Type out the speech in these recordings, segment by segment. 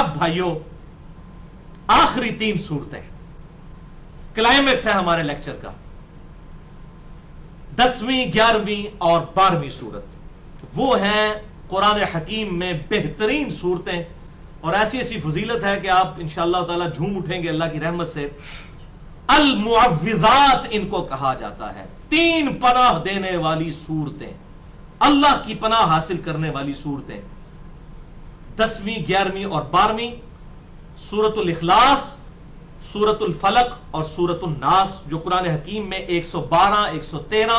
اب بھائیوں آخری 3 صورتیں کلائمیکس ہے ہمارے لیکچر کا، 10ویں 11ویں اور 12ویں صورت، وہ ہیں قرآن حکیم میں بہترین صورتیں، اور ایسی ایسی فضیلت ہے کہ آپ انشاءاللہ تعالی جھوم اٹھیں گے اللہ کی رحمت سے۔ المعوذات ان کو کہا جاتا ہے، 3 پناہ دینے والی صورتیں، اللہ کی پناہ حاصل کرنے والی صورتیں، 10ویں 11ویں اور 12ویں، سورۃ الاخلاص، سورۃ الفلق اور سورۃ الناس، جو قرآن حکیم میں 112 113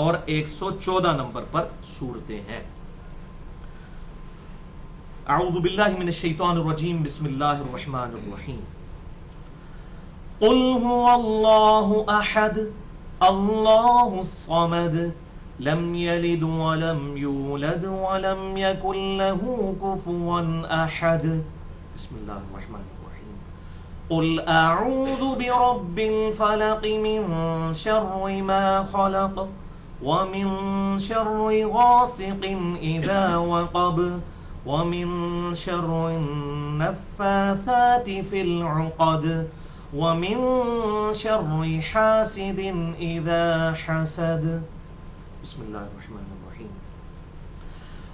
اور 114 نمبر پر صورتیں ہیں۔ اعوذ باللہ من الشیطان الرجیم، بسم اللہ الرحمن الرحیم۔ قل هو اللہ احد اللہ الصمد لم یلد ولم یولد ولم یکن له کفوا احد۔ بسم اللہ الرحمن الرحیم۔ قل اعوذ برب الفلق من شر ما خلق ومن شر غاسق اذا وقب ومن شر النفاثات في العقد ومن شر حاسد اذا حسد۔ بسم اللہ الرحمن الرحیم۔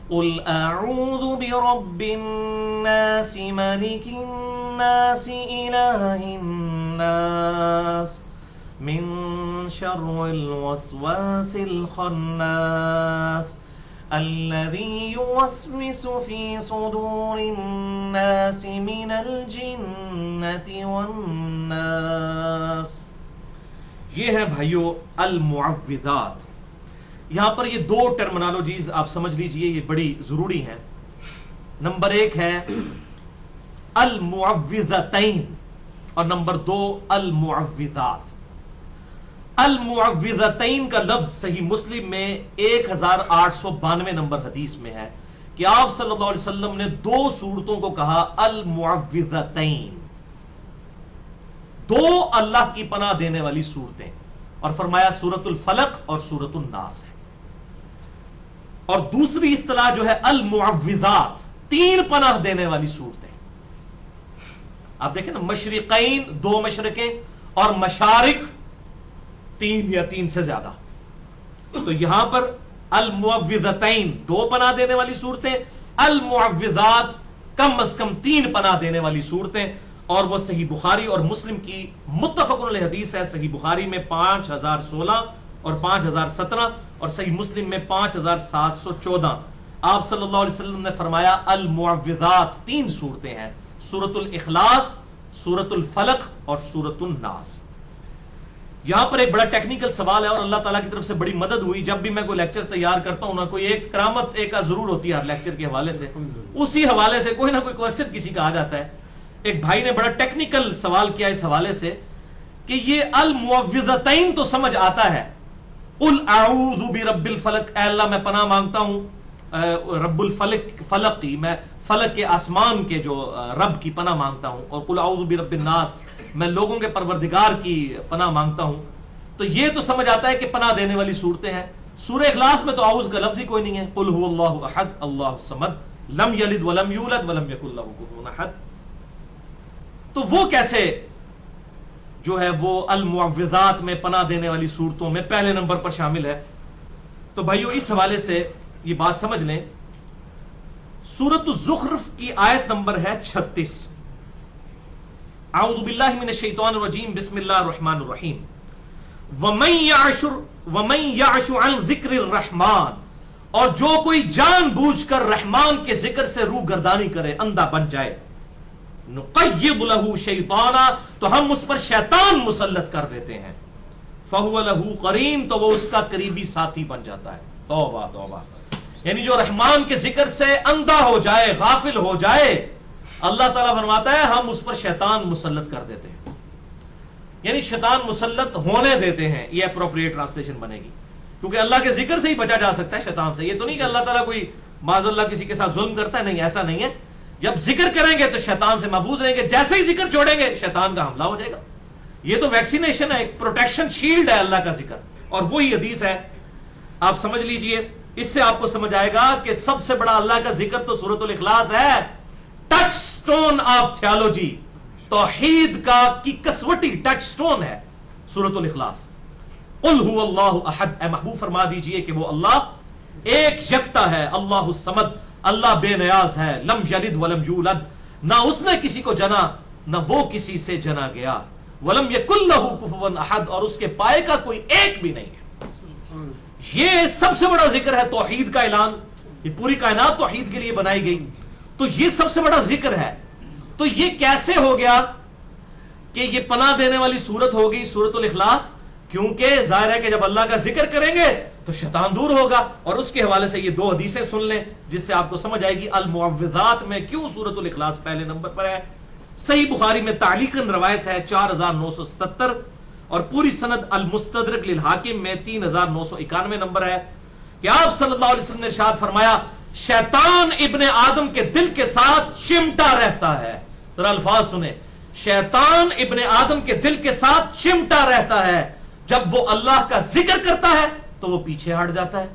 قل اعوذ برب الناس ملک الناس الہ الناس من شر الوسواس الخناس الذي يوسوس في صدور الناس من الجنة والناس۔ یہ ہے بھائیو المعوذات۔ یہاں پر یہ 2 ٹرمنالوجیز آپ سمجھ لیجئے، یہ بڑی ضروری ہیں۔ نمبر 1 ہے المعوذتین اور نمبر 2 المعوذات۔ المعوذتین کا لفظ صحیح مسلم میں 1892 نمبر حدیث میں ہے کہ آپ صلی اللہ علیہ وسلم نے 2 صورتوں کو کہا المعوذتین، 2 اللہ کی پناہ دینے والی صورتیں، اور فرمایا سورۃ الفلق اور سورۃ الناس ہے۔ اور دوسری اصطلاح جو ہے المعوذات، 3 پناہ دینے والی صورتیں۔ آپ دیکھیں نا، مشرقین 2 مشرقیں اور مشارق 3 یا 3 سے زیادہ، تو یہاں پر المعوذتین 2 پناہ دینے والی صورتیں، المعوذات کم از کم 3 پناہ دینے والی صورتیں، اور وہ صحیح بخاری اور مسلم کی متفق علیہ حدیث ہے۔ صحیح بخاری میں 5016 اور 5017 اور صحیح مسلم میں 5714۔ آپ صلی اللہ علیہ وسلم نے فرمایا المعوذات 3 صورتیں ہیں، سورۃ الاخلاص، سورۃ الفلق اور سورۃ الناس۔ یہاں پر ایک بڑا ٹیکنیکل سوال ہے اور اللہ تعالیٰ کی طرف سے بڑی مدد ہوئی، جب بھی میں کوئی لیکچر تیار کرتا ہوں نا، کوئی ایک کرامت ایک ضرور ہوتی ہے ہر لیکچر کے حوالے سے، اسی حوالے سے کوئی نہ کوئی کوسچن کسی کا آ جاتا ہے۔ ایک بھائی نے بڑا ٹیکنیکل سوال کیا اس حوالے سے کہ یہ المعوذتین تو سمجھ آتا ہے، قل اعوذ برب الفلق، اے اللہ میں پناہ مانگتا ہوں رب الفلق، فلق کی، میں فلق کے آسمان کے جو رب کی پناہ مانگتا ہوں، اور قل اعوذ برب الناس، میں لوگوں کے پروردگار کی پناہ مانگتا ہوں، تو یہ تو سمجھ آتا ہے کہ پناہ دینے والی صورتیں ہیں۔ سورہ اخلاص میں تو اعوذ کا لفظ ہی کوئی نہیں ہے، قل هو اللہ احد اللہ الصمد لم یلد ولم یولد ولم یکن له کفوا احد، تو وہ کیسے جو ہے وہ المعوذات میں پناہ دینے والی صورتوں میں پہلے نمبر پر شامل ہے؟ تو بھائیو اس حوالے سے یہ بات سمجھ لیں، سورۃ الزخرف کی آیت نمبر ہے 36۔ اعوذ باللہ من الشیطان الرجیم، بسم اللہ الرحمن الرحیم۔ وَمَن يَعْشُ عَنْ ذِكْرِ الرَّحْمَانِ، اور جو کوئی جان بوجھ کر رحمان کے ذکر سے روگردانی کرے، اندھا بن جائے، نُقَيِّضْ لَهُ شَيْطَانًا، تو ہم اس پر شیطان مسلط کر دیتے ہیں، فَهُوَ لَهُ قَرِينٌ، تو وہ اس کا قریبی ساتھی بن جاتا ہے۔ توبہ توبہ، یعنی جو رحمان کے ذکر سے اندھا ہو جائے، غافل ہو جائے، اللہ تعالیٰ فرماتا ہے ہم اس پر شیطان مسلط کر دیتے ہیں، یعنی شیطان مسلط ہونے دیتے ہیں، یہ اپروپریٹ ٹرانسلیشن بنے گی، کیونکہ اللہ کے ذکر سے ہی بچا جا سکتا ہے شیطان سے۔ یہ تو نہیں کہ اللہ تعالیٰ کوئی معاذ اللہ کسی کے ساتھ ظلم کرتا ہے، نہیں، ایسا نہیں ہے۔ جب ذکر کریں گے تو شیطان سے محفوظ رہیں گے، جیسے ہی ذکر چھوڑیں گے شیطان کا حملہ ہو جائے گا۔ یہ تو ویکسینیشن ہے، ایک پروٹیکشن شیلڈ ہے اللہ کا ذکر، اور وہی حدیث ہے، آپ سمجھ لیجئے، اس سے آپ کو سمجھ آئے گا کہ سب سے بڑا اللہ کا ذکر تو سورۃ الاخلاص ہے، ٹچ سٹون آف تھیالوجی، توحید کا کی کسوٹی ٹچ سٹون ہے سورۃ الاخلاص۔ قل هو اللہ احد، اے محبوب فرما دیجئے کہ وہ اللہ ایک یکتا ہے، اللہ الصمد، اللہ بے نیاز ہے، لم یلد ولم یولد، نہ اس نے کسی کو جنا نہ وہ کسی سے جنا گیا، ولم یکن لہ کفوا احد، اور اس کے پائے کا کوئی ایک بھی نہیں ہے۔ یہ سب سے بڑا ذکر ہے توحید کا اعلان، یہ پوری کائنات توحید کے لیے بنائی گئی، تو یہ سب سے بڑا ذکر ہے۔ تو یہ کیسے ہو گیا کہ یہ پناہ دینے والی سورت ہوگی سورۃ الاخلاص؟ کیونکہ ظاہر ہے کہ جب اللہ کا ذکر کریں گے تو شیطان دور ہوگا، اور اس کے حوالے سے یہ دو حدیثیں سن لیں جس سے آپ کو سمجھ آئے گی المعوذات میں کیوں سورۃ الاخلاص پہلے نمبر پر ہے۔ صحیح بخاری میں تعلیقاً روایت ہے 4977، اور پوری سند المستدرک للحاکم میں 3991 نمبر ہے کہ آپ صلی اللہ علیہ وسلم نے ارشاد فرمایا شیطان ابن آدم کے دل کے ساتھ چمٹا رہتا ہے۔ ذرا الفاظ سنیں، شیطان ابن آدم کے دل کے ساتھ چمٹا رہتا ہے، جب وہ اللہ کا ذکر کرتا ہے تو وہ پیچھے ہٹ جاتا ہے،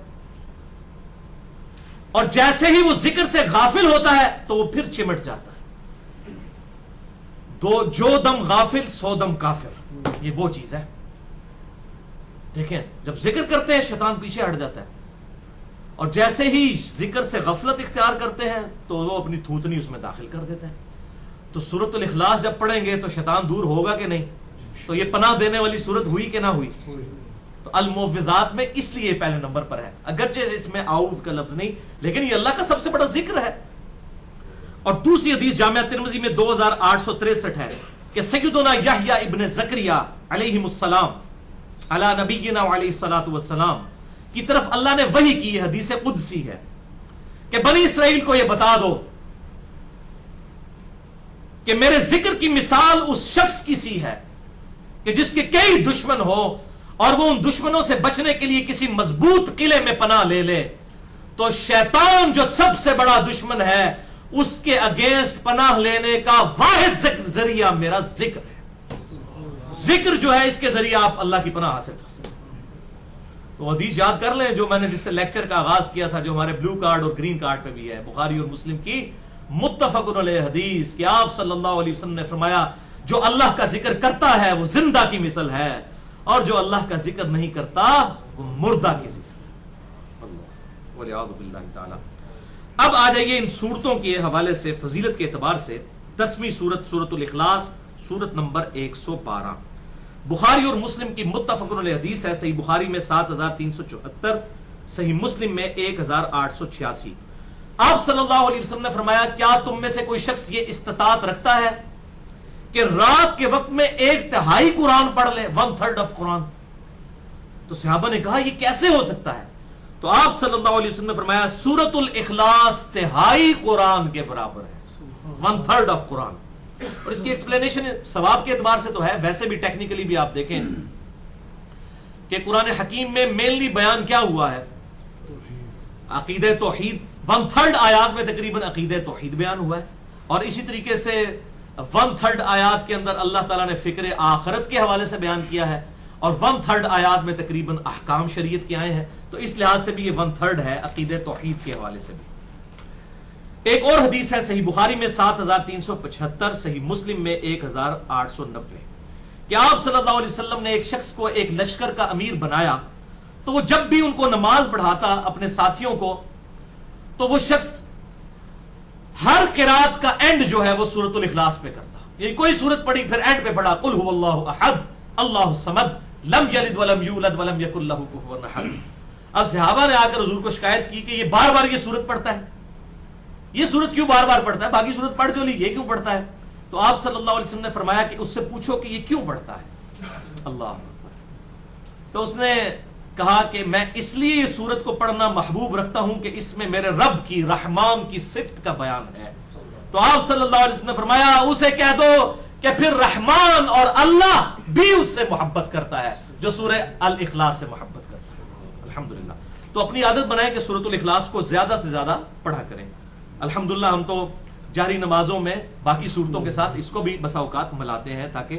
اور جیسے ہی وہ ذکر سے غافل ہوتا ہے تو وہ پھر چمٹ جاتا ہے۔ جو دم غافل سو دم کافر، یہ وہ چیز ہے۔ دیکھیں جب ذکر کرتے ہیں شیطان پیچھے ہٹ جاتا ہے، اور جیسے ہی ذکر سے غفلت اختیار کرتے ہیں تو وہ اپنی تھوتنی اس میں داخل کر دیتے ہیں۔ تو سورۃ الاخلاص جب پڑھیں گے تو شیطان دور ہوگا کہ نہیں؟ تو یہ پناہ دینے والی سورت ہوئی کہ نہ ہوئی؟ تو المعوذات میں اس لیے پہلے نمبر پر ہے، اگرچہ اس میں اعوذ کا لفظ نہیں، لیکن یہ اللہ کا سب سے بڑا ذکر ہے۔ اور دوسری حدیث جامعہ ترمذی میں 2863 ہے کہ سیدنا یحییٰ ابن زکریا علیہم السلام علی نبینا علیہ الصلوۃ والسلام کی طرف اللہ نے وحی کی، حدیث قدسی ہے کہ بنی اسرائیل کو یہ بتا دو کہ میرے ذکر کی مثال اس شخص کی سی ہے کہ جس کے کئی دشمن ہو اور وہ ان دشمنوں سے بچنے کے لیے کسی مضبوط قلعے میں پناہ لے لے، تو شیطان جو سب سے بڑا دشمن ہے اس کے اگینسٹ پناہ لینے کا واحد ذریعہ میرا ذکر ہے۔ ذکر جو ہے اس کے ذریعے آپ اللہ کی پناہ حاصل کر سکتے ہیں۔ تو حدیث یاد کر لیں جو میں نے جس سے لیکچر کا آغاز کیا تھا، جو ہمارے بلو کارڈ اور گرین کارڈ پہ بھی ہے، بخاری اور مسلم کی متفق علیہ حدیث کہ آپ صلی اللہ علیہ وسلم نے فرمایا جو اللہ کا ذکر کرتا ہے وہ زندہ کی مثل ہے، اور جو اللہ کا ذکر نہیں کرتا وہ مردہ کی مثل ہے۔ اللہ والعیاذ باللہ تعالی۔ اب آ جائیے ان صورتوں کے حوالے سے فضیلت کے اعتبار سے 10ویں سورت سورۃ الاخلاص، سورت نمبر 112، بخاری اور مسلم کی متفق علیہ حدیث ہے، صحیح بخاری میں 7374، صحیح مسلم میں 1886۔ آپ صلی اللہ علیہ وسلم نے فرمایا کیا تم میں سے کوئی شخص یہ استطاعت رکھتا ہے کہ رات کے وقت میں 1/3 قرآن پڑھ لے، 1/3 آف قرآن؟ تو صحابہ نے کہا یہ کیسے ہو سکتا ہے؟ تو آپ صلی اللہ علیہ وسلم نے فرمایا سورۃ الاخلاص 1/3 قرآن کے برابر ہے، 1/3 آف قرآن۔ اور اس کی ایکسپلینیشن ثواب کے اعتبار سے تو ہے، ویسے بھی ٹیکنیکلی بھی آپ دیکھیں کہ قرآن حکیم میں مینلی بیان کیا ہوا ہے؟ عقیدہ توحید، 1/3 آیات میں تقریباً عقیدہ توحید بیان ہوا ہے، اور اسی طریقے سے 1/3 آیات کے اندر اللہ تعالیٰ نے فکر آخرت کے حوالے سے بیان کیا ہے، اور 1/3 آیات میں تقریباً احکام شریعت کے آئے ہیں، تو اس لحاظ سے بھی یہ 1/3 ہے عقیدہ توحید کے حوالے سے بھی۔ ایک اور حدیث ہے صحیح بخاری میں 7375، صحیح مسلم میں 1890 کہ آپ صلی اللہ علیہ وسلم نے ایک شخص کو ایک لشکر کا امیر بنایا، تو وہ جب بھی ان کو نماز پڑھاتا اپنے ساتھیوں کو، تو وہ شخص ہر قرات کا اینڈ جو ہے وہ سورۃ الاخلاص پہ کرتا، یعنی کوئی سورت پڑھی پھر اینڈ پہ پڑھا قل هو اللہ احد اللہ الصمد لم یلد ولم یولد ولم یکن لہ کفوا احد۔ اب صحابہ نے آ کر حضور کو شکایت کی کہ یہ بار بار یہ سورت پڑھتا ہے، یہ سورت کیوں بار بار پڑھتا ہے؟ باقی سورت پڑھ جو لی، یہ کیوں پڑھتا ہے؟ تو آپ صلی اللہ علیہ وسلم نے فرمایا کہ اس سے پوچھو کہ یہ کیوں پڑھتا ہے۔ اللہ تو اس نے کہا کہ میں اس لیے یہ سورت کو پڑھنا محبوب رکھتا ہوں کہ اس میں میرے رب کی رحمان کی صفت کا بیان ہے۔ تو آپ صلی اللہ علیہ وسلم نے فرمایا اسے کہہ دو کہ پھر رحمان اور اللہ بھی اس سے محبت کرتا ہے جو سورہ الاخلاص سے محبت کرتا ہے۔ الحمدللہ۔ تو اپنی عادت بنائیں کہ سورۃ الاخلاص کو زیادہ سے زیادہ پڑھا کریں۔ الحمدللہ ہم تو جہری نمازوں میں باقی صورتوں کے ساتھ اس کو بھی بسا اوقات ملاتے ہیں تاکہ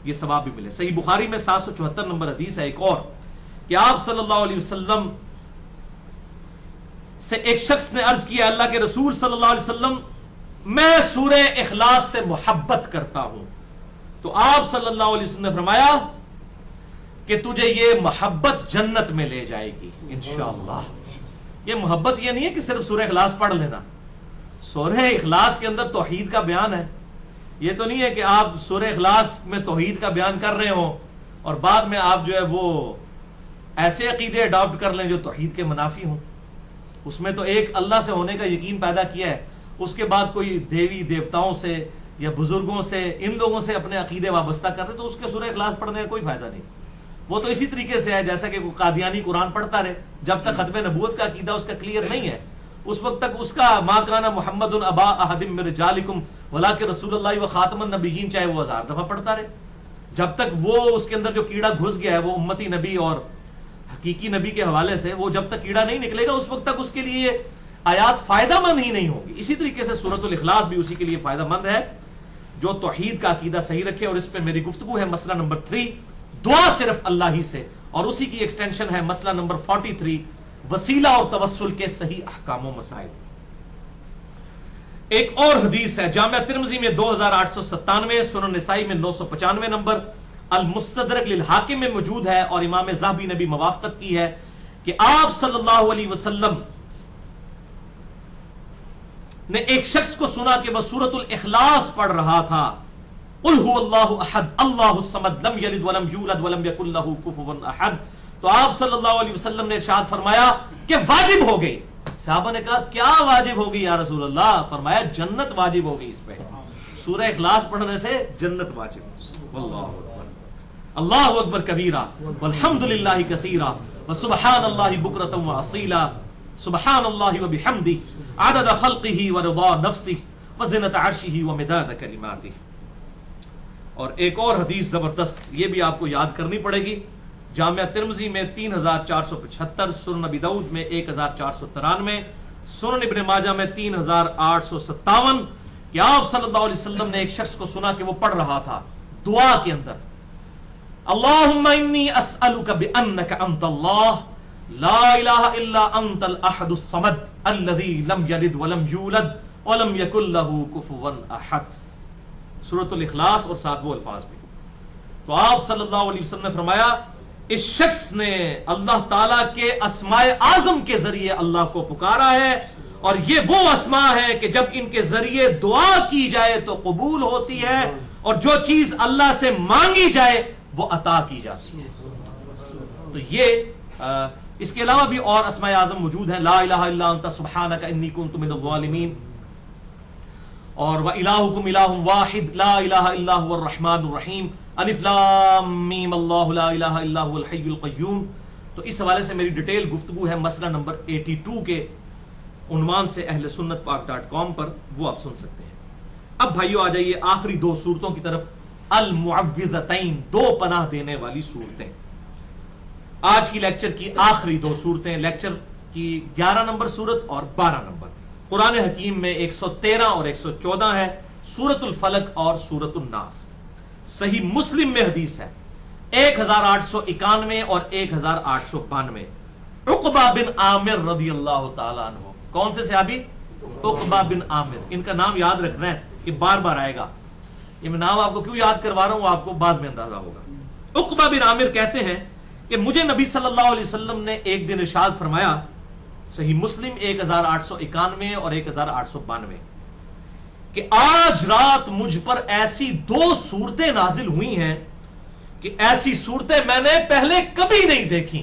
یہ ثواب بھی ملے۔ صحیح بخاری میں 774 نمبر حدیث ہے ایک اور کہ آپ صلی اللہ علیہ وسلم سے ایک شخص نے عرض کیا اللہ کے رسول صلی اللہ علیہ وسلم میں سورہ اخلاص سے محبت کرتا ہوں. تو آپ صلی اللہ علیہ وسلم نے فرمایا کہ تجھے یہ محبت جنت میں لے جائے گی انشاءاللہ. یہ محبت یہ نہیں ہے کہ صرف سورہ اخلاص پڑھ لینا. سورہ اخلاص کے اندر توحید کا بیان ہے. یہ تو نہیں ہے کہ آپ سورہ اخلاص میں توحید کا بیان کر رہے ہوں اور بعد میں آپ جو ہے وہ ایسے عقیدے اڈاپٹ کر لیں جو توحید کے منافی ہوں. اس میں تو ایک اللہ سے ہونے کا یقین پیدا کیا ہے, اس کے بعد کوئی دیوی دیوتاؤں سے یا بزرگوں سے ان لوگوں سے اپنے عقیدے وابستہ کر رہے تو اس کے سورہ اخلاص پڑھنے کا کوئی فائدہ نہیں. وہ تو اسی طریقے سے ہے جیسا کہ قادیانی قرآن پڑھتا رہے, جب تک ختم نبوت کا عقیدہ اس کا کلیئر نہیں ہے اس وقت تک اس کا ما کان محمد ابا احد من رجالکم ولکن رسول اللہ و خاتم النبیین چاہے وہ 1000 دفعہ پڑھتا رہے, جب تک وہ اس کے اندر جو کیڑا گھس گیا ہے وہ امتی نبی اور حقیقی نبی کے حوالے سے, وہ جب تک کیڑا نہیں نکلے گا اس وقت تک اس کے لیے آیات فائدہ مند ہی نہیں ہوگی. اسی طریقے سے سورۃ الاخلاص بھی اسی کے لیے فائدہ مند ہے جو توحید کا عقیدہ صحیح رکھے. اور اس پہ میری گفتگو ہے مسئلہ نمبر 3, دعا صرف اللہ ہی سے, اور اسی کی ایکسٹینشن ہے مسئلہ نمبر 43, وسیلہ اور توسل کے صحیح احکام و مسائل. ایک اور حدیث ہے جامعہ ترمذی میں 2897, سنن نسائی میں 995 نمبر, المستدرک للحاکم میں موجود ہے, اور امام ذہبی نے بھی موافقت کی ہے کہ آپ صلی اللہ علیہ وسلم نے ایک شخص کو سنا کہ وہ سورۃ الاخلاص پڑھ رہا تھا, قل هو اللہ احد اللہ الصمد لم یلد ولم یولد ولم یکن لہ کفوا احد. تو آپ صلی اللہ علیہ وسلم نے ارشاد فرمایا کہ واجب ہو گئی. صحابہ نے کہا کیا واجب ہوگی یا رسول اللہ؟ فرمایا جنت واجب ہوگی اس پہ, سورہ اخلاص پڑھنے سے جنت واجب. واللہ اکبر, اللہ اکبر کبیرہ, والحمد للہ کثیرہ, وسبحان اللہ بکرۃ واصیلا, سبحان اللہ وبحمدہ, عدد خلقہ ورضا نفسہ, وزنۃ عرشہ ومداد کلماتہ. اور ایک اور حدیث زبردست, یہ بھی آپ کو یاد کرنی پڑے گی, جامعہ ترمذی میں 3475, سنن نبی داؤد میں 1493, سنن ابن ماجہ میں 3857, کہ آپ صلی اللہ علیہ وسلم نے ایک شخص کو سنا کہ وہ پڑھ رہا تھا دعا کے اندر, اللہم انی اسألک بانک انت اللہ لا الہ الا انت الاحد الصمد الذی لم یلد ولم یولد ولم یکن لہ کفوا احد. سورۃ الاخلاص اور ساتھ وہ الفاظ بھی. تو آپ صلی اللہ علیہ وسلم نے فرمایا اس شخص نے اللہ تعالیٰ کے اسماء اعظم کے ذریعے اللہ کو پکارا ہے, اور یہ وہ اسماء ہے کہ جب ان کے ذریعے دعا کی جائے تو قبول ہوتی ہے, اور جو چیز اللہ سے مانگی جائے وہ عطا کی جاتی ہے. تو یہ اس کے علاوہ بھی اور اسماء اعظم موجود ہیں, لا الہ الا انت سبحانک انی کنت من الظالمین, اور وَإِلَٰهُكُمْ إِلَٰهٌ وَاحِدٌ لَا إِلَٰهَ إِلَّا هُوَ الرَّحْمَٰنُ الرَّحِيمُ الف لام میم اللہ لا الہ الا هو الحی القیوم. تو اس حوالے سے میری ڈیٹیل گفتگو ہے مسئلہ نمبر 82 کے عنوان سے اہل سنت پاک.com پر, وہ آپ سن سکتے ہیں. اب بھائیو آ جائیے آخری 2 صورتوں کی طرف, المعوذتین, 2 پناہ دینے والی صورتیں. آج کی لیکچر کی آخری 2 صورتیں, لیکچر کی 11 نمبر صورت اور 12 نمبر. قرآن حکیم میں 113 اور 114 ہے, سورۃ الفلق اور سورۃ الناس. صحیح مسلم میں حدیث ہے 1891 اور 1892, عقبہ بن عامر رضی اللہ تعالیٰ عنہ. کون سے صحابی؟ عقبہ بن عامر. ان کا نام یاد رکھنا ہے, یہ بار بار آئے گا. یہ میں نام آپ کو کیوں یاد کروا رہا ہوں, آپ کو بعد میں اندازہ ہوگا. عقبہ بن عامر کہتے ہیں کہ مجھے نبی صلی اللہ علیہ وسلم نے ایک دن ارشاد فرمایا, صحیح مسلم 1891 اور 1892, کہ آج رات مجھ پر ایسی 2 صورتیں نازل ہوئی ہیں کہ ایسی صورتیں میں نے پہلے کبھی نہیں دیکھی.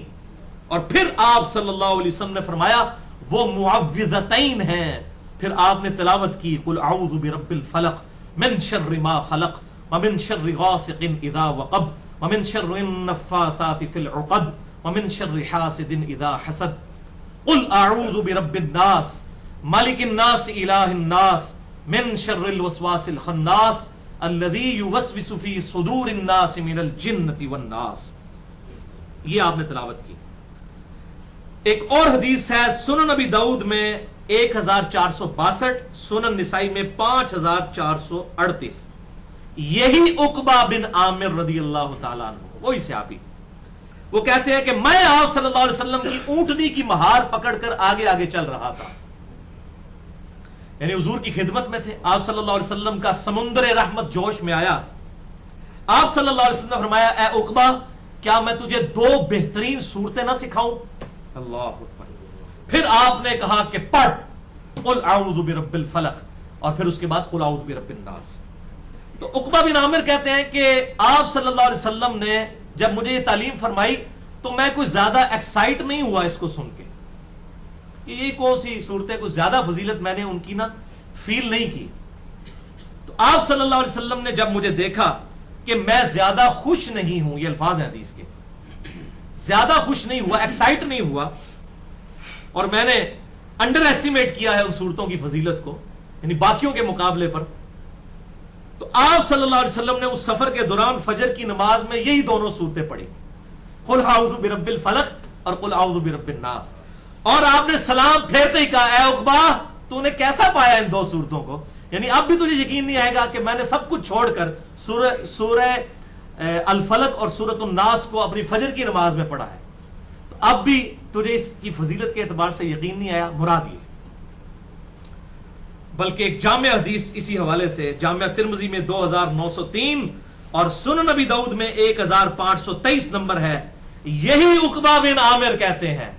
اور پھر آپ صلی اللہ علیہ وسلم نے فرمایا وہ معوذتین ہیں. پھر آپ نے تلاوت کی, قل اعوذ برب الفلق من شر ما خلق ومن شر غاسق اذا وقب ومن شر النفاثات في العقد ومن شر حاسد اذا حسد, قل اعوذ برب الناس مالک الناس الہ الناس من شر الوسواس الخناس الذی یوسوس فی صدور الناس من الجنۃ والناس. یہ آپ نے تلاوت کی. ایک اور حدیث ہے سنن نبی داؤد میں 1462, سنن نسائی میں 5438. یہی عقبہ بن عامر رضی اللہ تعالیٰ عنہ, وہی صحابی, وہ کہتے ہیں کہ میں آپ صلی اللہ علیہ وسلم کی اونٹنی کی مہار پکڑ کر آگے آگے چل رہا تھا یعنی حضور کی خدمت میں تھے، آپ صلی اللہ علیہ وسلم کا سمندر رحمت جوش میں آیا، آپ صلی اللہ علیہ وسلم نے فرمایا اے عقبہ کیا میں تجھے 2 بہترین صورتیں نہ سکھاؤں؟ اللہ اکبر. پھر آپ نے کہا کہ پڑھ قل اعوذ برب الفلق، اور پھر اس کے بعد قل اعوذ برب الناس. تو عقبہ بن عامر کہتے ہیں کہ آپ صلی اللہ علیہ وسلم نے جب مجھے یہ تعلیم فرمائی تو میں کوئی زیادہ ایکسائٹ نہیں ہوا اس کو سن کے کہ یہ کون سی صورتیں، کوئی زیادہ فضیلت میں نے ان کی نا فیل نہیں کی. تو آپ صلی اللہ علیہ وسلم نے جب مجھے دیکھا کہ میں زیادہ خوش نہیں ہوں، یہ الفاظ ہیں حدیث کے، زیادہ خوش نہیں ہوا، ایکسائٹ نہیں ہوا، اور میں نے انڈر ایسٹیمیٹ کیا ہے ان صورتوں کی فضیلت کو یعنی باقیوں کے مقابلے پر، تو آپ صلی اللہ علیہ وسلم نے اس سفر کے دوران فجر کی نماز میں یہی دونوں صورتیں پڑھی، قل اعوذ برب الفلق اور قل اعوذ برب الناس. اور آپ نے سلام پھیرتے ہی کہا اے عقبہ تو نے کیسا پایا ان 2 صورتوں کو؟ یعنی اب بھی تجھے یقین نہیں آئے گا کہ میں نے سب کچھ چھوڑ کر سورہ الفلق اور سورۃ الناس کو اپنی فجر کی نماز میں پڑھا ہے. تو اب بھی تجھے اس کی فضیلت کے اعتبار سے یقین نہیں آیا؟ مراد یہ. بلکہ ایک جامع حدیث اسی حوالے سے جامع ترمذی میں 2903 اور سنن نبی داؤد میں 1523 نمبر ہے. یہی عقبہ بن عامر کہتے ہیں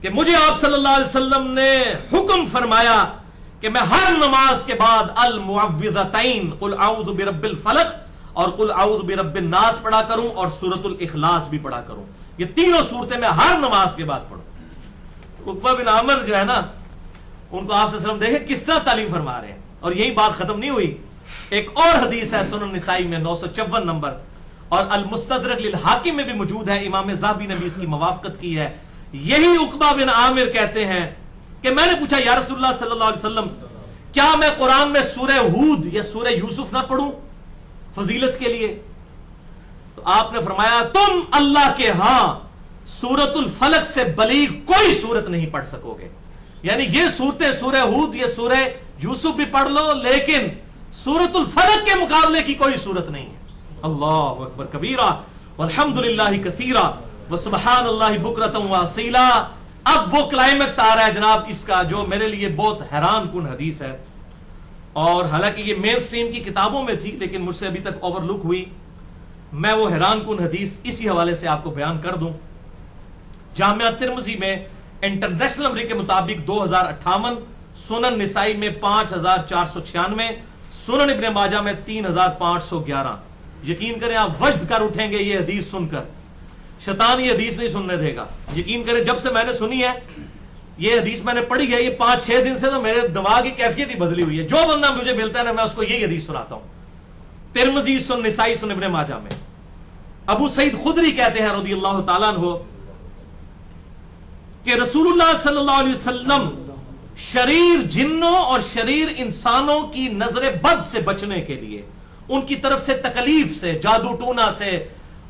کہ مجھے آپ صلی اللہ علیہ وسلم نے حکم فرمایا کہ میں ہر نماز کے بعد المعوذتین قل اعوذ برب الفلق اور قل اعوذ برب الناس پڑھا کروں اور سورۃ الاخلاص بھی پڑھا کروں. یہ تینوں صورتیں میں ہر نماز کے بعد پڑھوں. عقبہ بن عامر جو ہے نا، ان کو آپ صلی اللہ علیہ وسلم دیکھیں کس طرح تعلیم فرما رہے ہیں. اور یہی بات ختم نہیں ہوئی، ایک اور حدیث ہے سنن نسائی میں 954 نمبر اور المستدرک للحاکم میں بھی موجود ہے، امام ذہبی نے بھی اس کی موافقت کی ہے. یہی عقبہ بن عامر کہتے ہیں کہ میں نے پوچھا یا رسول اللہ صلی اللہ علیہ وسلم کیا میں قرآن میں سورہ ہود یا سورہ یوسف نہ پڑھوں فضیلت کے لیے؟ تو آپ نے فرمایا تم اللہ کے ہاں سورۃ الفلق سے بلیغ کوئی سورت نہیں پڑھ سکو گے. یعنی یہ صورتیں سورہ ہود یا سورہ یوسف بھی پڑھ لو لیکن سورۃ الفلق کے مقابلے کی کوئی صورت نہیں ہے. اللہ اکبر کبیرہ والحمدللہ کثیرہ وسبحان اللہ بکرۃ واصیلا. اب وہ کلائمیکس آ رہا ہے جناب اس کا جو میرے لیے بہت حیران کن حدیث ہے، اور حالانکہ یہ مین سٹریم کی کتابوں میں تھی لیکن مجھ سے ابھی تک اوور لک ہوئی. میں وہ حیران کن حدیث اسی حوالے سے آپ کو بیان کر دوں. جامعہ ترمذی میں انٹرنیشنل نمبر کے مطابق 2058، سنن نسائی میں 5496، سنن ابن ماجہ میں 3511. یقین کریں آپ وجد کر اٹھیں گے یہ حدیث سن کر. شیطان یہ حدیث نہیں سننے دے گا. یقین کریں جب سے میں نے سنی ہے یہ حدیث میں نے پڑھی ہے، یہ 5-6 دن سے تو میرے دماغ کی کیفیت ہی بدلی ہوئی ہے. جو بندہ مجھے ملتا ہے نا میں اس کو یہی حدیث سناتا ہوں. ترمذی، سنن نسائی، سنن ابن ماجہ میں ابو سعید خدری کہتے ہیں رضی اللہ تعالیٰ عنہ کہ رسول اللہ صلی اللہ علیہ وسلم شریر جنوں اور شریر انسانوں کی نظر بد سے بچنے کے لیے، ان کی طرف سے تکلیف سے، جادو ٹونا سے،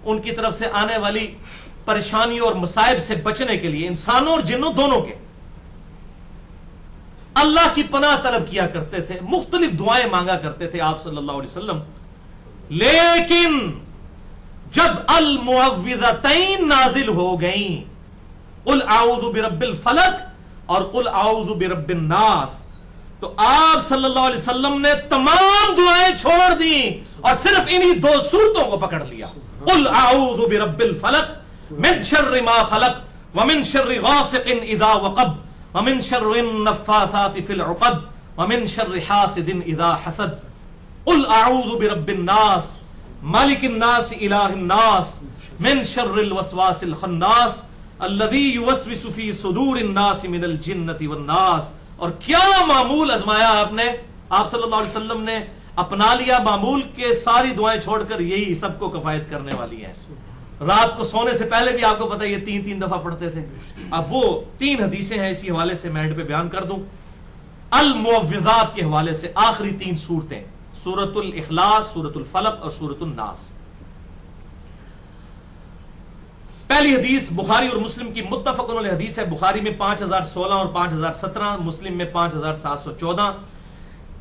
ان کی طرف سے آنے والی پریشانیوں اور مصائب سے بچنے کے لیے، انسانوں اور جنوں دونوں کے، اللہ کی پناہ طلب کیا کرتے تھے، مختلف دعائیں مانگا کرتے تھے آپ صلی اللہ علیہ وسلم. لیکن جب المعوذتین نازل ہو گئیں، قل اعوذ برب الفلق اور قل اعوذ برب الناس، تو آپ صلی اللہ علیہ وسلم نے تمام دعائیں چھوڑ دیں اور صرف انہی 2 صورتوں کو پکڑ لیا. قل اعوذ برب الفلق من شر ما خلق ومن شر غاسق اذا وقب ومن شر النفاثات في العقد ومن شر حاسد اذا حسد. قل اعوذ برب الناس مالک الناس الہ الناس من شر الوسواس الخناس الذي يوسوس في صدور الناس من الجنة والناس. اور کیا معمول ازمایا آپ نے، آپ صلی اللہ علیہ وسلم نے اپنا لیا معمول کے ساری دعائیں چھوڑ کر یہی سب کو کفایت کرنے والی ہیں. رات کو سونے سے پہلے بھی آپ کو پتہ یہ 3 دفعہ پڑھتے تھے. اب وہ 3 حدیثیں ہیں اسی حوالے سے میں اینڈ پہ بیان کر دوں. المعوذات کے حوالے سے آخری 3 صورتیں، سورۃ الاخلاص، سورۃ الفلق اور سورۃ الناس. پہلی حدیث بخاری اور مسلم کی متفق علیہ حدیث ہے. بخاری میں 5016 اور 5017، مسلم میں 5714.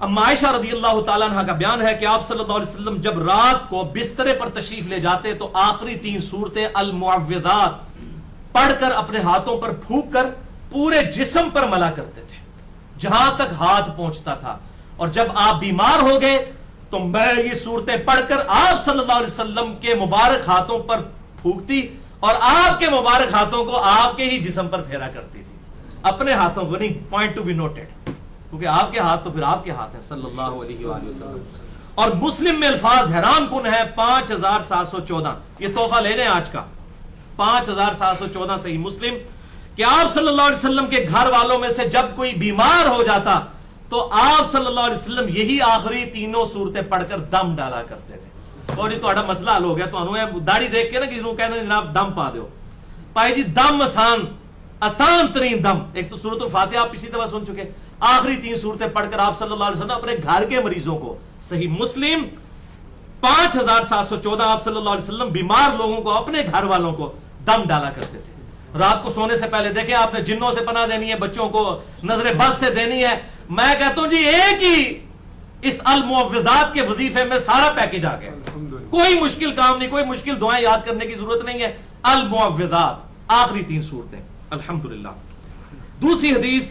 اما عائشہ رضی اللہ تعالیٰ عنہ کا بیان ہے کہ آپ صلی اللہ علیہ وسلم جب رات کو بسترے پر تشریف لے جاتے تو آخری 3 صورتیں المعوذات پڑھ کر اپنے ہاتھوں پر پھونک کر پورے جسم پر ملا کرتے تھے. جہاں تک ہاتھ پہنچتا تھا، اور جب آپ بیمار ہو گئے تو میں یہ صورتیں پڑھ کر آپ صلی اللہ علیہ وسلم کے مبارک ہاتھوں پر پھونکتی اور آپ کے مبارک ہاتھوں کو آپ کے ہی جسم پر پھیرا کرتی تھی، اپنے ہاتھوں کو نہیں، پوائنٹ ٹو بی نوٹڈ، کیونکہ آپ کے ہاتھ تو پھر آپ کے ہاتھ ہیں صلی اللہ علیہ وآلہ وسلم۔ اور مسلم میں الفاظ حیران کن ہے، 5714، یہ تحفہ لے لیں آج کا، 5714 صحیح مسلم، کہ آپ صلی اللہ علیہ وسلم کے گھر والوں میں سے جب کوئی بیمار ہو جاتا تو آپ صلی اللہ علیہ وسلم یہی آخری تینوں صورتیں پڑھ کر دم ڈالا کرتے تھے۔ اور جی تہاڈا مسئلہ حل ہو گیا، تو داڑھی دیکھ کے نا کسی کو کہنا جناب دم پا دیو، پائی جی دم آسان ترین دم، ایک تو سورۃ الفاتحہ آپ پچھلی دفعہ سن چکے، آخری 3 صورتیں پڑھ کر آپ صلی اللہ علیہ وسلم اپنے گھر کے مریضوں کو، صحیح مسلم 5714، آپ صلی اللہ علیہ وسلم بیمار لوگوں کو، اپنے گھر والوں کو دم ڈالا کرتے تھے۔ رات کو سونے سے پہلے دیکھیں، آپ نے جنوں سے پناہ دینی ہے، بچوں کو نظر بد سے دینی ہے، میں کہتا ہوں جی ایک ہی اس المعوذات کے وظیفے میں سارا پیکج آ گیا، کوئی مشکل کام نہیں، کوئی مشکل دعائیں یاد کرنے کی ضرورت نہیں ہے، المعوذات آخری 3 صورتیں الحمدللہ۔ دوسری حدیث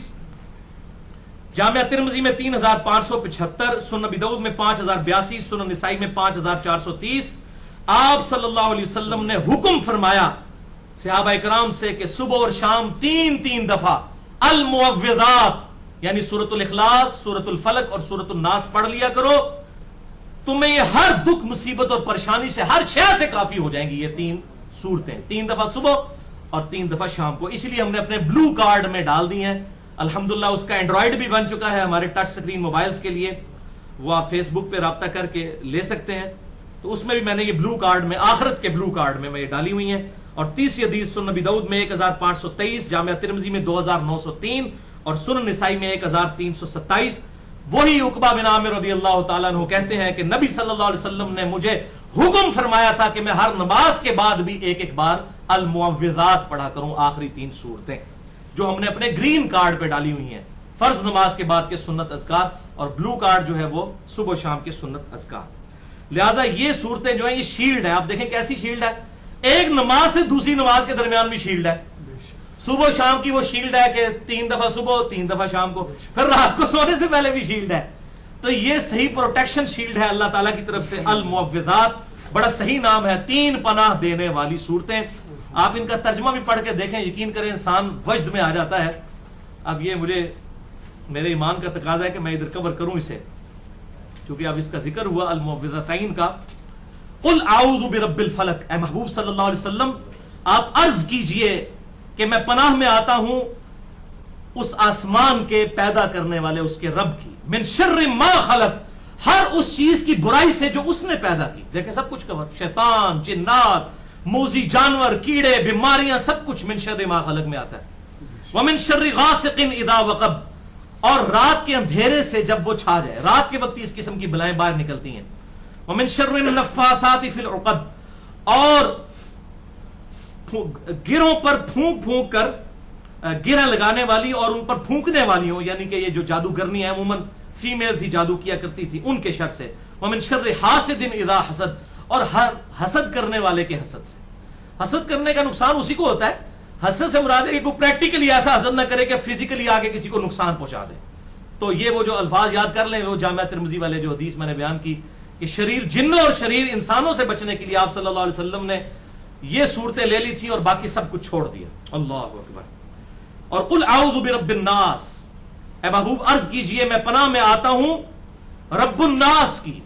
جامعہ ترمذی میں 3575، سنن ابی داؤد میں 5082، سنن نسائی میں 5430، آپ صلی اللہ علیہ وسلم نے حکم فرمایا صحابہ اکرام سے کہ صبح اور شام 3 دفعہ المعوذات یعنی سورۃ الاخلاص، سورۃ الفلق اور سورۃ الناس پڑھ لیا کرو، تمہیں یہ ہر دکھ مصیبت اور پریشانی سے، ہر شے سے کافی ہو جائیں گی یہ 3 صورتیں، 3 دفعہ صبح اور 3 دفعہ شام کو۔ اس لیے ہم نے اپنے بلو کارڈ میں ڈال دی ہیں، الحمدللہ اس کا اینڈرائیڈ بھی بن چکا ہے ہمارے ٹچ سکرین موبائلز کے لیے، وہ آپ فیس بک پہ رابطہ کر کے لے سکتے ہیں، تو اس میں بھی میں نے یہ بلو کارڈ میں، آخرت کے بلو کارڈ میں یہ ڈالی ہوئی ہیں۔ اور تیسری حدیث سنن ابی داؤد میں 1523، جامعہ ترمذی میں 2903 اور سنن نسائی میں 1327، وہی عقبہ بن عامر رضی اللہ تعالیٰ عنہ کہتے ہیں کہ نبی صلی اللہ علیہ وسلم نے مجھے حکم فرمایا تھا کہ میں ہر نماز کے بعد بھی ایک بار المعوذات پڑھا کروں، آخری 3 صورتیں جو ہم نے اپنے گرین کارڈ پہ ڈالی ہوئی ہیں، فرض نماز کے بعد کے سنت اذکار، اور بلو کارڈ جو ہے وہ صبح و شام کے سنت اذکار۔ لہٰذا یہ صورتیں جو ہیں یہ شیلڈ ہے، آپ دیکھیں کیسی شیلڈ ہے، ایک نماز سے دوسری نماز کے درمیان بھی شیلڈ ہے، صبح و شام کی وہ شیلڈ ہے کہ 3 دفعہ صبح 3 دفعہ شام کو، پھر رات کو سونے سے پہلے بھی شیلڈ ہے، تو یہ صحیح پروٹیکشن شیلڈ ہے اللہ تعالیٰ کی طرف سے۔ المعوذات بڑا صحیح نام ہے، 3 پناہ دینے والی صورتیں، آپ ان کا ترجمہ بھی پڑھ کے دیکھیں، یقین کریں انسان وجد میں آ جاتا ہے۔ اب یہ مجھے میرے ایمان کا تقاضا ہے کہ میں ادھر کور کروں اسے، کیونکہ اب اس کا ذکر ہوا المعوذتین کا۔ قل اعوذ برب الفلق، اے محبوب صلی اللہ علیہ وسلم آپ عرض کیجئے کہ میں پناہ میں آتا ہوں اس آسمان کے پیدا کرنے والے اس کے رب کی، من شر ما خلق، ہر اس چیز کی برائی سے جو اس نے پیدا کی، دیکھیں سب کچھ کور، شیطان، جنات، موذی جانور، کیڑے، بیماریاں، سب کچھ من شر ما خلق میں آتا ہے۔ ومن شر غاسق اذا وقب، اور رات کے اندھیرے سے جب وہ چھا جائے، رات کے وقت اس قسم کی بلائیں باہر نکلتی ہیں۔ ومن شر النفاثات فی العقد، اور گروں پر پھونک پھونک کر، گرہ لگانے والی اور ان پر پھونکنے والی ہوں، یعنی کہ یہ جو جادوگرنی ہیں عموماً فیمیلز ہی جادو کیا کرتی تھی، ان کے شر سے۔ ومن شر حاسد اذا حسد، اور ہر حسد کرنے والے کے حسد سے۔ حسد کرنے کا نقصان اسی کو ہوتا ہے، حسد سے مراد ہے کہ کوئی پریکٹیکلی ایسا حسد نہ کرے کہ فزیکلی آگے کسی کو نقصان پہنچا دے۔ تو یہ وہ جو الفاظ یاد کر لیں، وہ جامعہ ترمذی والے جو حدیث میں نے بیان کی کہ شریر جنوں اور شریر انسانوں سے بچنے کے لیے آپ صلی اللہ علیہ وسلم نے یہ صورتیں لے لی تھی اور باقی سب کچھ چھوڑ دیا۔ اللہ اکبر۔ اور قل اعوذ برب الناس، اے محبوب عرض کیجئے میں پناہ میں آتا ہوں رب الناس کی،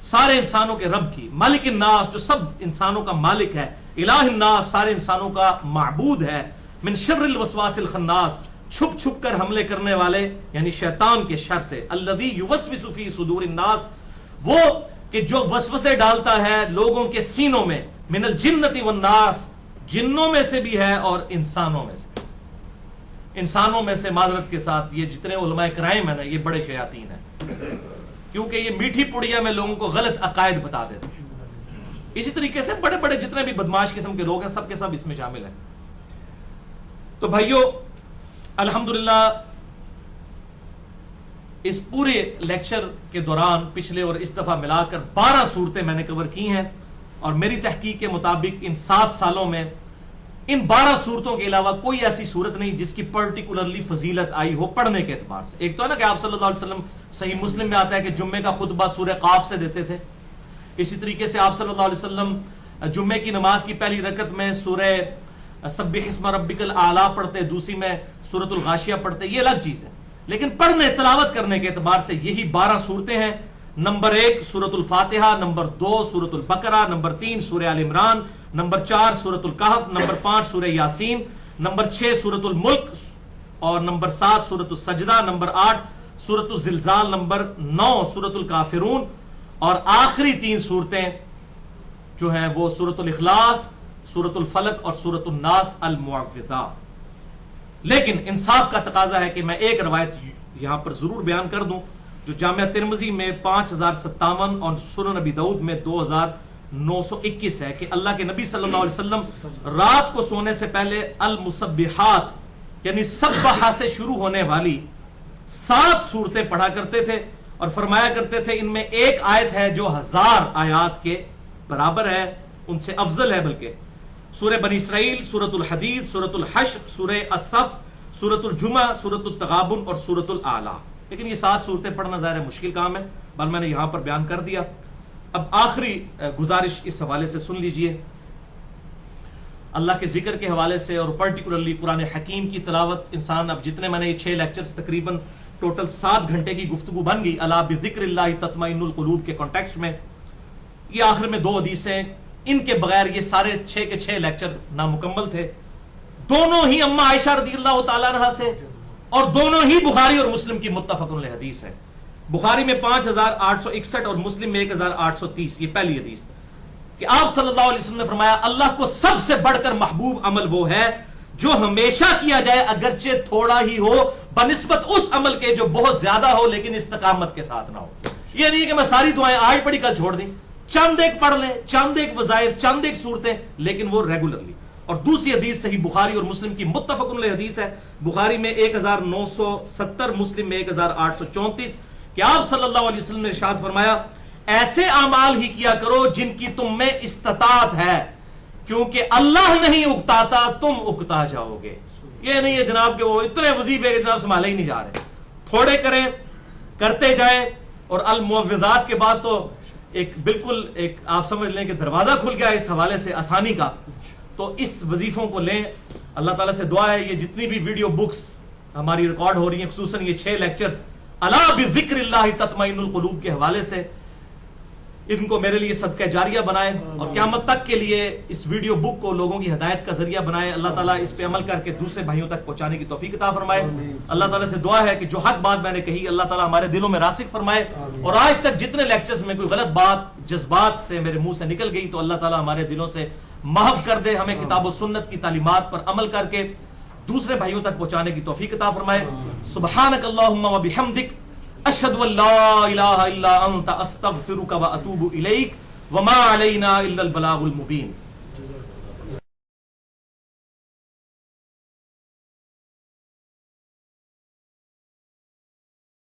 سارے انسانوں کے رب کی، مالک الناس جو سب انسانوں کا مالک ہے، الہ الناس سارے انسانوں کا معبود ہے، من شر الوسواس الخناس چھپ چھپ کر حملے کرنے والے یعنی شیطان کے شر سے، الذی یوسوس فی صدور الناس، وہ کہ جو وسوسے ڈالتا ہے لوگوں کے سینوں میں، من الجنۃ والناس جنوں میں سے بھی ہے اور انسانوں میں سے۔ انسانوں میں سے معذرت کے ساتھ یہ جتنے علماء کرائم ہیں نا یہ بڑے شیاطین ہیں، کیونکہ یہ میٹھی پڑیا میں لوگوں کو غلط عقائد بتا دیتے ہیں۔ اسی طریقے سے بڑے بڑے جتنے بھی بدماش قسم کے لوگ ہیں سب کے سب اس میں شامل ہیں۔ تو بھائیو الحمدللہ اس پورے لیکچر کے دوران پچھلے اور اس دفعہ ملا کر 12 صورتیں میں نے کور کی ہیں، اور میری تحقیق کے مطابق ان 7 سالوں میں ان 12 صورتوں کے علاوہ کوئی ایسی صورت نہیں جس کی پرٹیکولرلی فضیلت آئی ہو پڑھنے کے اعتبار سے. ایک تو ہے نا کہ آپ صلی اللہ علیہ وسلم صحیح مسلم میں آتا ہے کہ جمعے کا خطبہ سورہ قاف سے دیتے تھے. اسی طریقے سے آپ صلی اللہ علیہ وسلم جمعے کی نماز کی پہلی رکعت میں سورہ سبح اسم ربک الاعلی پڑھتے, دوسری میں سورۃ الغاشیہ پڑھتے. یہ الگ چیز ہے, لیکن پڑھنے تلاوت کرنے کے اعتبار سے یہی 12 صورتیں ہیں. نمبر 1 سورۃ الفاتحہ, نمبر 2 سورۃ البقرہ, نمبر 3 سورہ آل عمران, نمبر 4 سورۃ الکہف, نمبر 5 سورہ یاسین, نمبر 6 سورۃ الملک, اور نمبر 7 سورۃ السجدہ, نمبر 8 سورۃ الزلزال, نمبر 9 سورۃ الکافرون, اور آخری 3 صورتیں جو ہیں وہ سورۃ الاخلاص, سورۃ الفلق اور سورۃ الناس المعوذات. لیکن انصاف کا تقاضا ہے کہ میں ایک روایت یہاں پر ضرور بیان کر دوں جو جامعہ ترمذی میں 5057 اور سنن نبی داؤد میں 2921 ہے کہ اللہ کے نبی صلی اللہ علیہ وسلم رات کو سونے سے پہلے المسبحات یعنی سبحہ سے شروع ہونے والی 7 صورتیں پڑھا کرتے تھے, اور فرمایا کرتے تھے ان میں ایک آیت ہے جو 1000 آیات کے برابر ہے, ان سے افضل ہے. بلکہ سورہ بنی اسرائیل, سورۃ الحدید, سورۃ الحشر, سورہ الصف, سورۃ الجمعہ, سورۃ التغابن اور سورۃ الاعلی. لیکن یہ 7 صورتیں پڑھنا ظاہر ہے مشکل کام ہے, بل میں نے یہاں پر بیان کر دیا. اب آخری گزارش اس حوالے سے سن لیجئے. اللہ کے ذکر کے حوالے سے اور پرٹیکولرلی قرآن حکیم کی تلاوت, انسان اب جتنے میں نے یہ 6 لیکچرز تقریباً ٹوٹل 7 گھنٹے کی گفتگو بن گئی الا بذکر اللہ تطمئن القلوب کے کانٹیکسٹ میں. یہ آخر میں 2 حدیثیں, ان کے بغیر یہ سارے 6 کے 6 لیکچر نامکمل تھے. دونوں ہی اما عائشہ رضی اللہ تعالیٰ عنہ سے, اور دونوں ہی بخاری اور مسلم کی متفق علیہ حدیث ہے. بخاری میں 5861 اور مسلم میں 1830. یہ پہلی حدیث کہ آپ صلی اللہ علیہ وسلم نے فرمایا اللہ کو سب سے بڑھ کر محبوب عمل وہ ہے جو ہمیشہ کیا جائے اگرچہ تھوڑا ہی ہو, بنسبت اس عمل کے جو بہت زیادہ ہو لیکن استقامت کے ساتھ نہ ہو. یہ نہیں کہ میں ساری دعائیں آج پڑھی کل چھوڑ دیں, چند ایک پڑھ لیں, چند ایک وظائف, چند ایک صورتیں, لیکن وہ ریگولرلی. اور دوسری حدیث صحیح بخاری اور مسلم کی متفق علیہ حدیث ہے, بخاری میں 1970, مسلم میں 1834, کہ آپ صلی اللہ علیہ وسلم نے ارشاد فرمایا ایسے اعمال ہی کیا کرو جن کی تم میں استطاعت ہے, کیونکہ اللہ نہیں اکتاتا تم اکتا جاؤ گے. یہ نہیں ہے جناب کہ وہ اتنے وظیفے جناب سنبھالے ہی نہیں جا رہے, تھوڑے کریں, کرتے جائیں. اور المعوذات کے بعد تو ایک بالکل ایک آپ سمجھ لیں کہ دروازہ کھل گیا اس حوالے سے آسانی کا. تو اس وظیفوں کو لیں. اللہ تعالیٰ سے دعا ہے یہ جتنی بھی ویڈیو بکس ہماری ریکارڈ ہو رہی ہیں, خصوصاً یہ 6 لیکچرز الا بذکر اللہ تطمئن القلوب کے حوالے سے, ان کو میرے لیے صدقہ جاریہ بنائے اور قیامت تک کے لیے اس ویڈیو بک کو لوگوں کی ہدایت کا ذریعہ بنائے. اللہ تعالیٰ اس پہ عمل کر کے دوسرے بھائیوں تک پہنچانے کی توفیق عطا فرمائے. اللہ تعالیٰ سے دعا ہے کہ جو حق بات میں نے کہی اللہ تعالیٰ ہمارے دلوں میں راسخ فرمائے, اور آج تک جتنے لیکچرز میں کوئی غلط بات جذبات سے میرے منہ سے نکل گئی تو اللہ تعالیٰ ہمارے دلوں سے محو کر دے, ہمیں کتاب و سنت کی تعلیمات پر عمل کر کے دوسرے بھائیوں تک پہنچانے کی توفیق عطا فرمائے. سبحانک اللہم و بحمدک اشہد ان لا الہ الا انت استغفرک و اتوب الیک وما علینا الا البلاغ المبین.